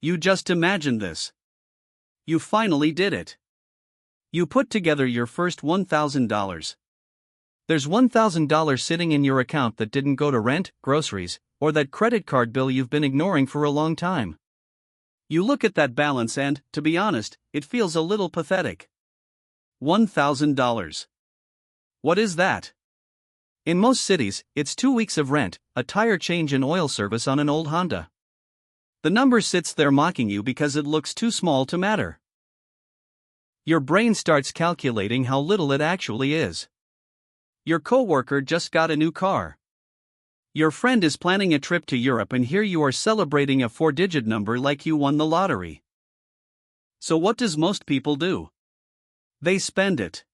You just imagine this. You finally did it. You put together your first $1,000. There's $1,000 sitting in your account that didn't go to rent, groceries, or that credit card bill you've been ignoring for a long time. You look at that balance and, to be honest, it feels a little pathetic. $1,000. What is that? In most cities, it's 2 weeks of rent, a tire change and oil service on an old Honda. The number sits there mocking you because it looks too small to matter. Your brain starts calculating how little it actually is. Your coworker just got a new car. Your friend is planning a trip to Europe and here you are celebrating a 4-digit number like you won the lottery. So what does most people do? They spend it.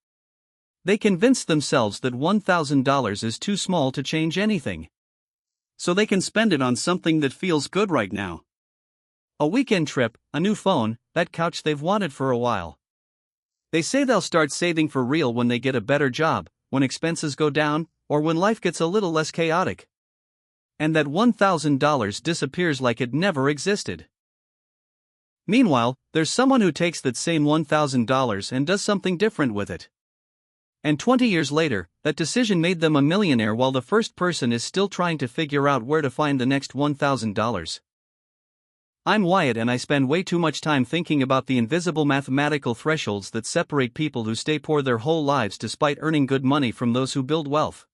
They convince themselves that $1,000 is too small to change anything. So they can spend it on something that feels good right now. A weekend trip, a new phone, that couch they've wanted for a while. They say they'll start saving for real when they get a better job, when expenses go down, or when life gets a little less chaotic. And that $1,000 disappears like it never existed. Meanwhile, there's someone who takes that same $1,000 and does something different with it. And 20 years later, that decision made them a millionaire while the first person is still trying to figure out where to find the next $1,000. I'm Wyatt and I spend way too much time thinking about the invisible mathematical thresholds that separate people who stay poor their whole lives despite earning good money from those who build wealth.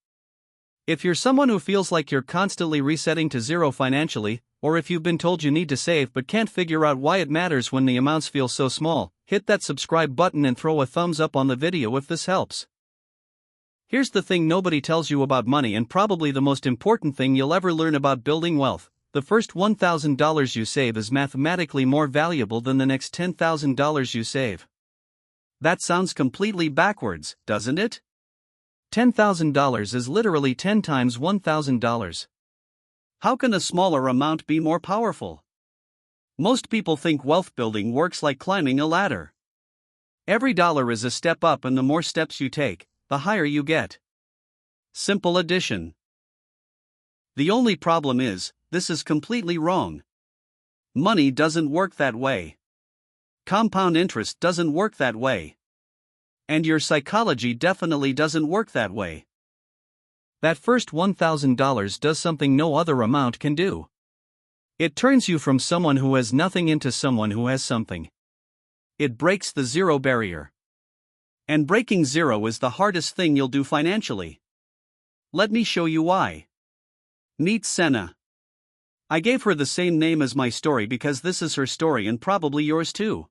If you're someone who feels like you're constantly resetting to zero financially, or if you've been told you need to save but can't figure out why it matters when the amounts feel so small, hit that subscribe button and throw a thumbs up on the video if this helps. Here's the thing nobody tells you about money and probably the most important thing you'll ever learn about building wealth. The first $1,000 you save is mathematically more valuable than the next $10,000 you save. That sounds completely backwards, doesn't it? $10,000 is literally 10 times $1,000. How can a smaller amount be more powerful? Most people think wealth building works like climbing a ladder. Every dollar is a step up and the more steps you take, the higher you get. Simple addition. The only problem is, this is completely wrong. Money doesn't work that way. Compound interest doesn't work that way. And your psychology definitely doesn't work that way. That first $1,000 does something no other amount can do. It turns you from someone who has nothing into someone who has something. It breaks the zero barrier. And breaking zero is the hardest thing you'll do financially. Let me show you why. Meet Senna. I gave her the same name as my story because this is her story and probably yours too.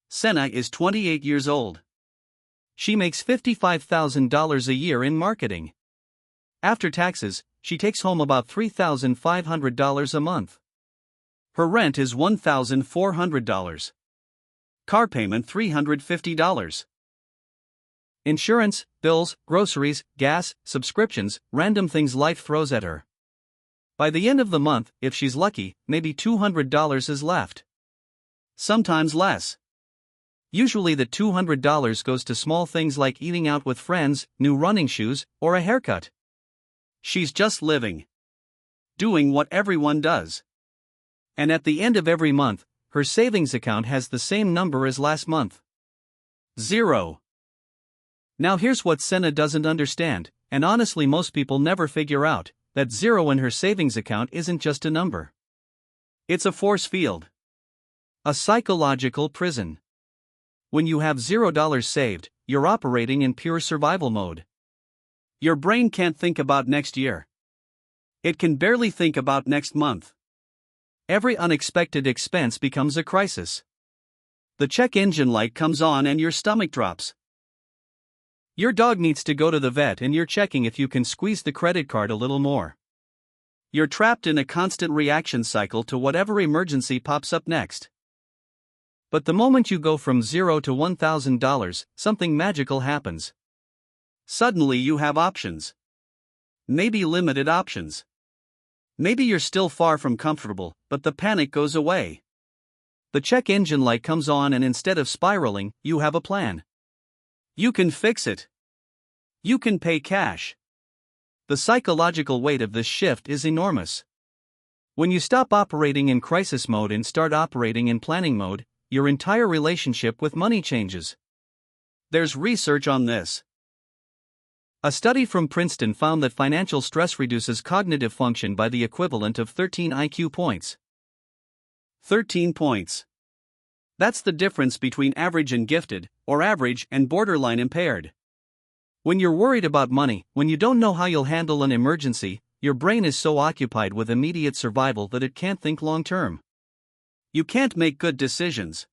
Senna is 28 years old. She makes $55,000 a year in marketing. After taxes, she takes home about $3,500 a month. Her rent is $1,400. Car payment $350. Insurance, bills, groceries, gas, subscriptions, random things life throws at her. By the end of the month, if she's lucky, maybe $200 is left. Sometimes less. Usually the $200 goes to small things like eating out with friends, new running shoes, or a haircut. She's just living. Doing what everyone does. And at the end of every month, her savings account has the same number as last month. Zero. Now here's what Senna doesn't understand, and honestly most people never figure out, that zero in her savings account isn't just a number. It's a force field. A psychological prison. When you have $0 saved, you're operating in pure survival mode. Your brain can't think about next year. It can barely think about next month. Every unexpected expense becomes a crisis. The check engine light comes on and your stomach drops. Your dog needs to go to the vet and you're checking if you can squeeze the credit card a little more. You're trapped in a constant reaction cycle to whatever emergency pops up next. But the moment you go from $0 to $1,000, something magical happens. Suddenly you have options. Maybe limited options. Maybe you're still far from comfortable, but the panic goes away. The check engine light comes on and instead of spiraling, you have a plan. You can fix it. You can pay cash. The psychological weight of this shift is enormous. When you stop operating in crisis mode and start operating in planning mode, your entire relationship with money changes. There's research on this. A study from Princeton found that financial stress reduces cognitive function by the equivalent of 13 IQ points. 13 points. That's the difference between average and gifted, or average and borderline impaired. When you're worried about money, when you don't know how you'll handle an emergency, your brain is so occupied with immediate survival that it can't think long term. You can't make good decisions.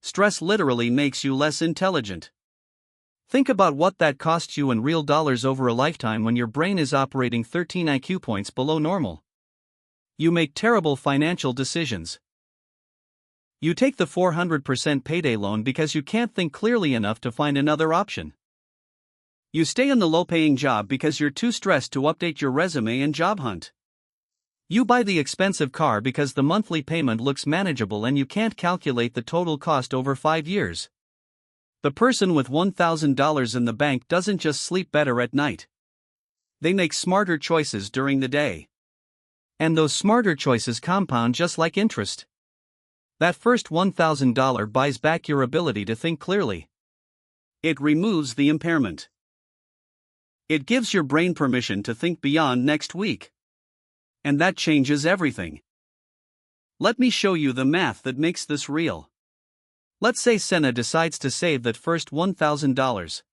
Stress literally makes you less intelligent. Think about what that costs you in real dollars over a lifetime when your brain is operating 13 IQ points below normal. You make terrible financial decisions. You take the 400% payday loan because you can't think clearly enough to find another option. You stay in the low-paying job because you're too stressed to update your resume and job hunt. You buy the expensive car because the monthly payment looks manageable and you can't calculate the total cost over 5 years. The person with $1,000 in the bank doesn't just sleep better at night. They make smarter choices during the day. And those smarter choices compound just like interest. That first $1,000 buys back your ability to think clearly. It removes the impairment. It gives your brain permission to think beyond next week. And that changes everything. Let me show you the math that makes this real. Let's say Senna decides to save that first $1,000.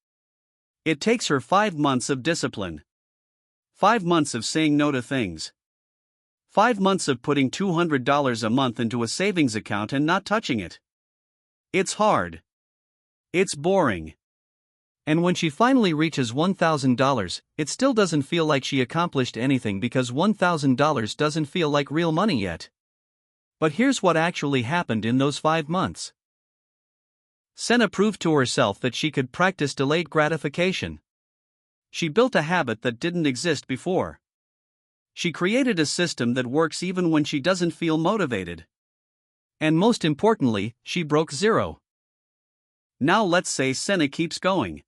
It takes her 5 months of discipline. 5 months of saying no to things. 5 months of putting $200 a month into a savings account and not touching it. It's hard. It's boring. And when she finally reaches $1,000, it still doesn't feel like she accomplished anything because $1,000 doesn't feel like real money yet. But here's what actually happened in those 5 months. Senna proved to herself that she could practice delayed gratification. She built a habit that didn't exist before. She created a system that works even when she doesn't feel motivated. And most importantly, she broke zero. Now let's say Senna keeps going.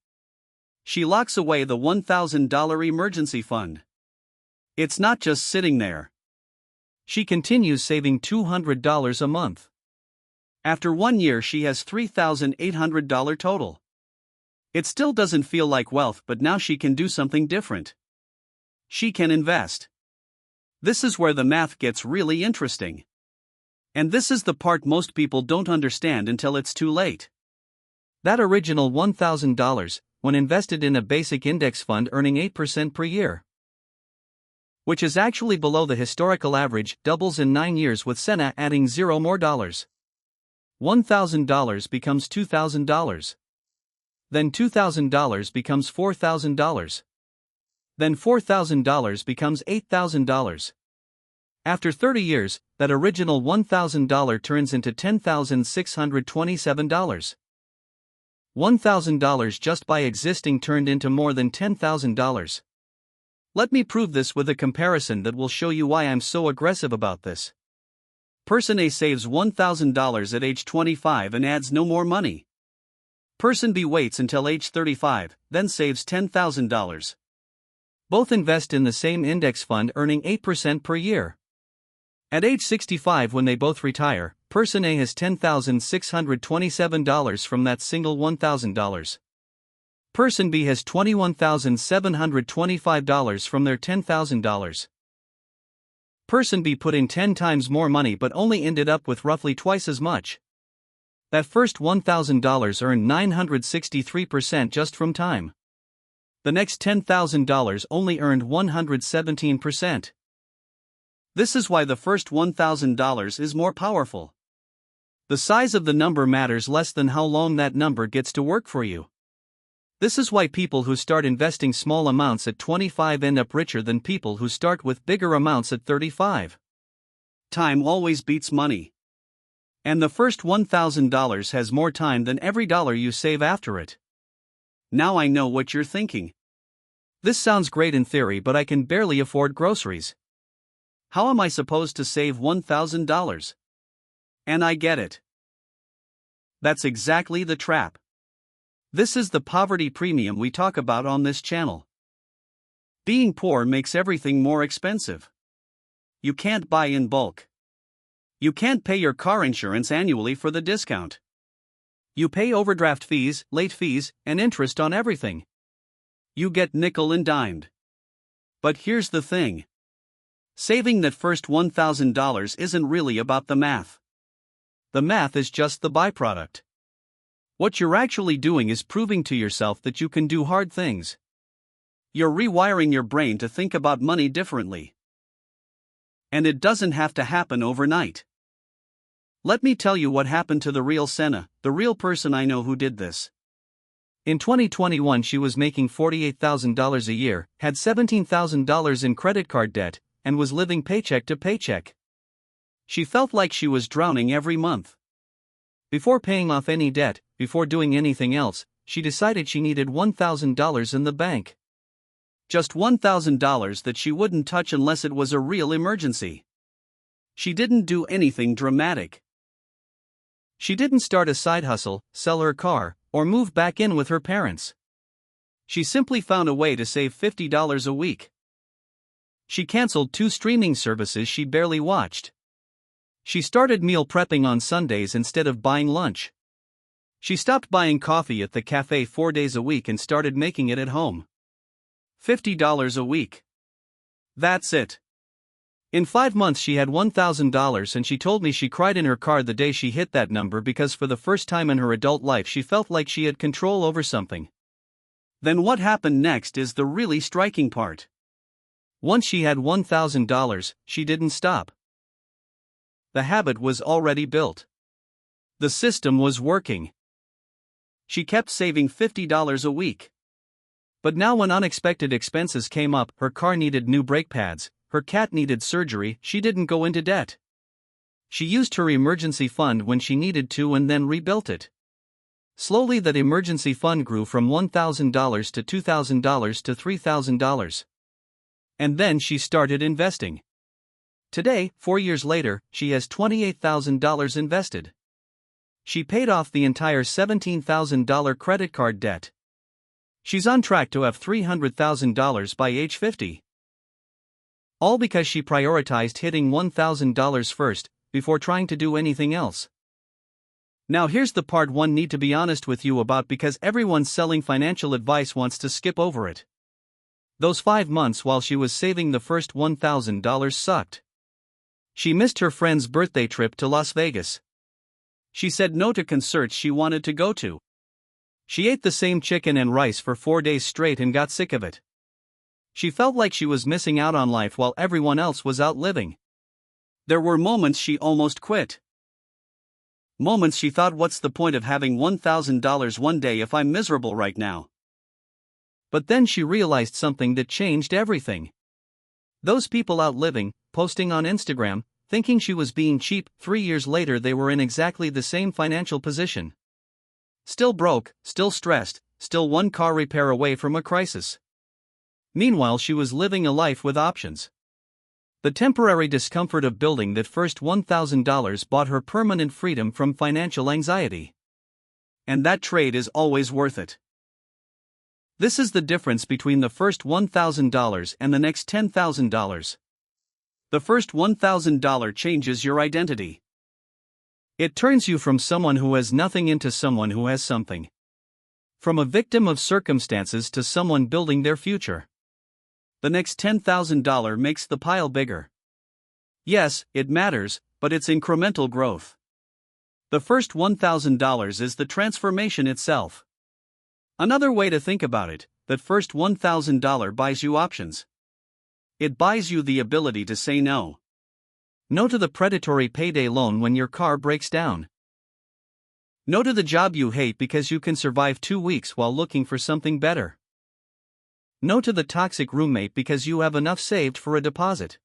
She locks away the $1,000 emergency fund. It's not just sitting there. She continues saving $200 a month. After 1 year, she has $3,800 total. It still doesn't feel like wealth, but now she can do something different. She can invest. This is where the math gets really interesting. And this is the part most people don't understand until it's too late. That original $1,000, when invested in a basic index fund earning 8% per year, which is actually below the historical average, doubles in 9 years with Senna adding $0 more. $1,000 becomes $2,000. Then $2,000 becomes $4,000. Then $4,000 becomes $8,000. After 30 years, that original $1,000 turns into $10,627. $1,000 just by existing turned into more than $10,000. Let me prove this with a comparison that will show you why I'm so aggressive about this. Person A saves $1,000 at age 25 and adds no more money. Person B waits until age 35, then saves $10,000. Both invest in the same index fund earning 8% per year. At age 65, when they both retire, Person A has $10,627 from that single $1,000. Person B has $21,725 from their $10,000. Person B put in 10 times more money but only ended up with roughly twice as much. That first $1,000 earned 963% just from time. The next $10,000 only earned 117%. This is why the first $1,000 is more powerful. The size of the number matters less than how long that number gets to work for you. This is why people who start investing small amounts at 25 end up richer than people who start with bigger amounts at 35. Time always beats money. And the first $1,000 has more time than every dollar you save after it. Now I know what you're thinking. This sounds great in theory, but I can barely afford groceries. How am I supposed to save $1,000? And I get it. That's exactly the trap. This is the poverty premium we talk about on this channel. Being poor makes everything more expensive. You can't buy in bulk. You can't pay your car insurance annually for the discount. You pay overdraft fees, late fees, and interest on everything. You get nickel and dimed. But here's the thing. Saving that first $1,000 isn't really about the math. The math is just the byproduct. What you're actually doing is proving to yourself that you can do hard things. You're rewiring your brain to think about money differently. And it doesn't have to happen overnight. Let me tell you what happened to the real Senna, the real person I know who did this. In 2021, she was making $48,000 a year, had $17,000 in credit card debt, and was living paycheck to paycheck. She felt like she was drowning every month. Before paying off any debt, before doing anything else, she decided she needed $1,000 in the bank. Just $1,000 that she wouldn't touch unless it was a real emergency. She didn't do anything dramatic. She didn't start a side hustle, sell her car, or move back in with her parents. She simply found a way to save $50 a week. She canceled 2 streaming services she barely watched. She started meal prepping on Sundays instead of buying lunch. She stopped buying coffee at the cafe 4 days a week and started making it at home. $50 a week. That's it. In 5 months she had $1,000, and she told me she cried in her car the day she hit that number because for the first time in her adult life she felt like she had control over something. Then what happened next is the really striking part. Once she had $1,000, she didn't stop. The habit was already built. The system was working. She kept saving $50 a week. But now when unexpected expenses came up, her car needed new brake pads, her cat needed surgery, she didn't go into debt. She used her emergency fund when she needed to and then rebuilt it. Slowly that emergency fund grew from $1,000 to $2,000 to $3,000. And then she started investing. Today, 4 years later, she has $28,000 invested. She paid off the entire $17,000 credit card debt. She's on track to have $300,000 by age 50. All because she prioritized hitting $1,000 first, before trying to do anything else. Now here's the part one need to be honest with you about because everyone selling financial advice wants to skip over it. Those 5 months while she was saving the first $1,000 sucked. She missed her friend's birthday trip to Las Vegas. She said no to concerts she wanted to go to. She ate the same chicken and rice for 4 days straight and got sick of it. She felt like she was missing out on life while everyone else was out living. There were moments she almost quit. Moments she thought, what's the point of having $1,000 one day if I'm miserable right now? But then she realized something that changed everything. Those people out living, posting on Instagram, thinking she was being cheap, 3 years later they were in exactly the same financial position. Still broke, still stressed, still one car repair away from a crisis. Meanwhile she was living a life with options. The temporary discomfort of building that first $1,000 bought her permanent freedom from financial anxiety. And that trade is always worth it. This is the difference between the first $1,000 and the next $10,000. The first $1,000 changes your identity. It turns you from someone who has nothing into someone who has something. From a victim of circumstances to someone building their future. The next $10,000 makes the pile bigger. Yes, it matters, but it's incremental growth. The first $1,000 is the transformation itself. Another way to think about it, that first $1,000 buys you options. It buys you the ability to say no. No to the predatory payday loan when your car breaks down. No to the job you hate because you can survive 2 weeks while looking for something better. No to the toxic roommate because you have enough saved for a deposit.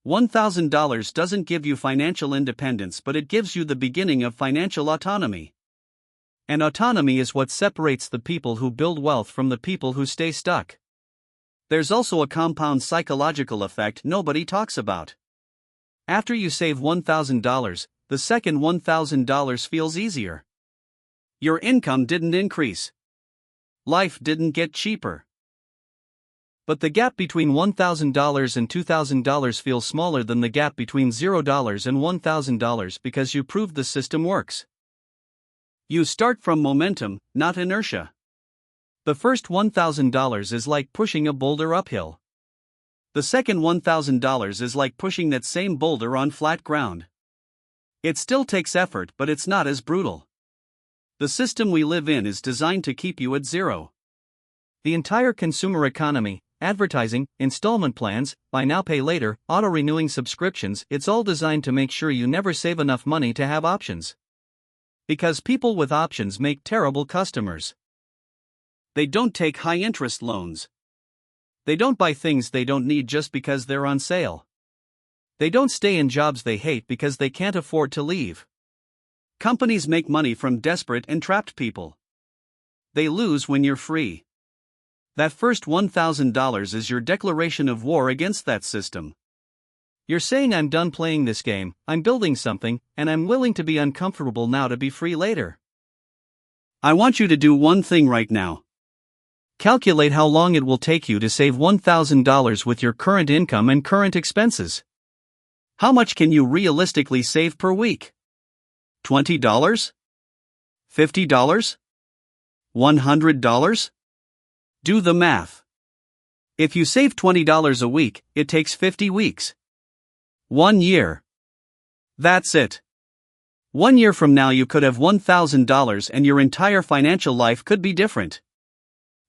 $1,000 doesn't give you financial independence, but it gives you the beginning of financial autonomy. And autonomy is what separates the people who build wealth from the people who stay stuck. There's also a compound psychological effect nobody talks about. After you save $1,000, the second $1,000 feels easier. Your income didn't increase. Life didn't get cheaper. But the gap between $1,000 and $2,000 feels smaller than the gap between $0 and $1,000 because you proved the system works. You start from momentum, not inertia. The first $1,000 is like pushing a boulder uphill. The second $1,000 is like pushing that same boulder on flat ground. It still takes effort, but it's not as brutal. The system we live in is designed to keep you at zero. The entire consumer economy, advertising, installment plans, buy now pay later, auto-renewing subscriptions, it's all designed to make sure you never save enough money to have options. Because people with options make terrible customers. They don't take high-interest loans. They don't buy things they don't need just because they're on sale. They don't stay in jobs they hate because they can't afford to leave. Companies make money from desperate and trapped people. They lose when you're free. That first $1,000 is your declaration of war against that system. You're saying, I'm done playing this game, I'm building something, and I'm willing to be uncomfortable now to be free later. I want you to do one thing right now. Calculate how long it will take you to save $1,000 with your current income and current expenses. How much can you realistically save per week? $20? $50? $100? Do the math. If you save $20 a week, it takes 50 weeks. 1 year. That's it. 1 year from now you could have $1,000 and your entire financial life could be different.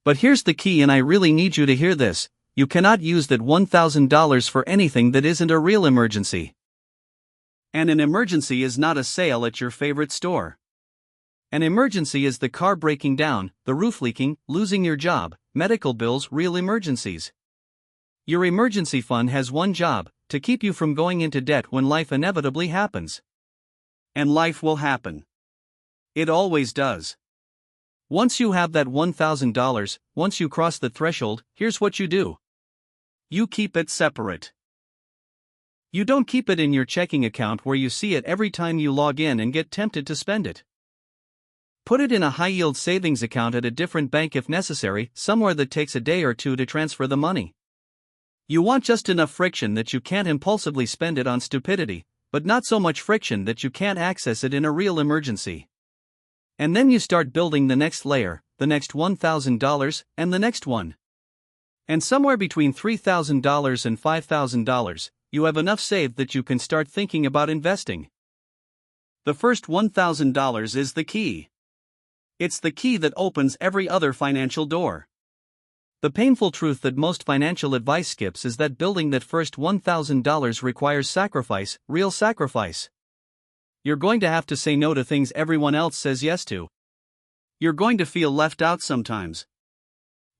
But here's the key, and I really need you to hear this: you cannot use that $1,000 for anything that isn't a real emergency. And an emergency is not a sale at your favorite store. An emergency is the car breaking down, the roof leaking, losing your job, medical bills, real emergencies. Your emergency fund has one job: to keep you from going into debt when life inevitably happens. And life will happen. It always does. Once you have that $1,000, once you cross the threshold, here's what you do. You keep it separate. You don't keep it in your checking account where you see it every time you log in and get tempted to spend it. Put it in a high-yield savings account at a different bank if necessary, somewhere that takes a day or two to transfer the money. You want just enough friction that you can't impulsively spend it on stupidity, but not so much friction that you can't access it in a real emergency. And then you start building the next layer, the next $1,000, and the next one. And somewhere between $3,000 and $5,000, you have enough saved that you can start thinking about investing. The first $1,000 is the key. It's the key that opens every other financial door. The painful truth that most financial advice skips is that building that first $1,000 requires sacrifice, real sacrifice. You're going to have to say no to things everyone else says yes to. You're going to feel left out sometimes.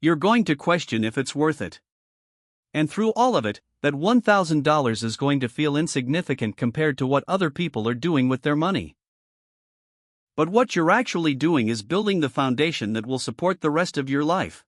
You're going to question if it's worth it. And through all of it, that $1,000 is going to feel insignificant compared to what other people are doing with their money. But what you're actually doing is building the foundation that will support the rest of your life.